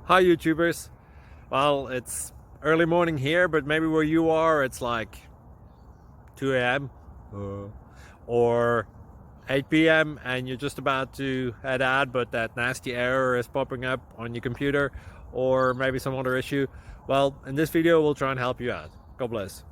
Hi YouTubers. Well, it's early morning here, but maybe where you are it's like 2 a.m. or 8 p.m. and you're just about to head out, but that nasty error is popping up on your computer, or maybe some other issue. Well, in this video we'll try and help you out. God bless.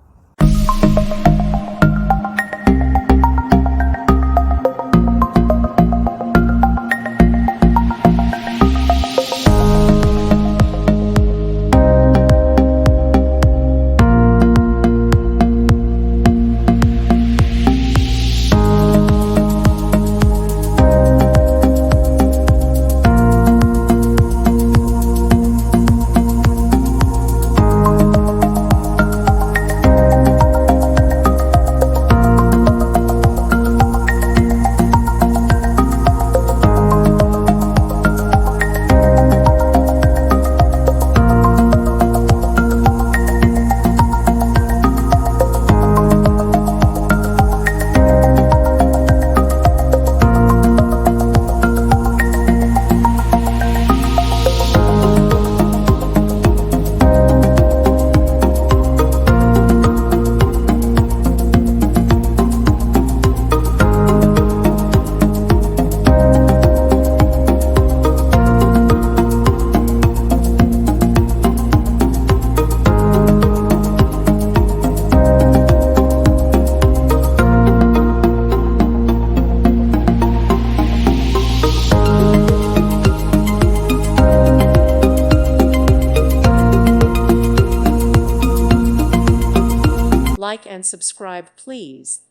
Like and subscribe, please.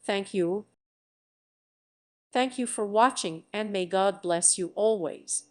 Thank you. Thank you for watching, and may God bless you always.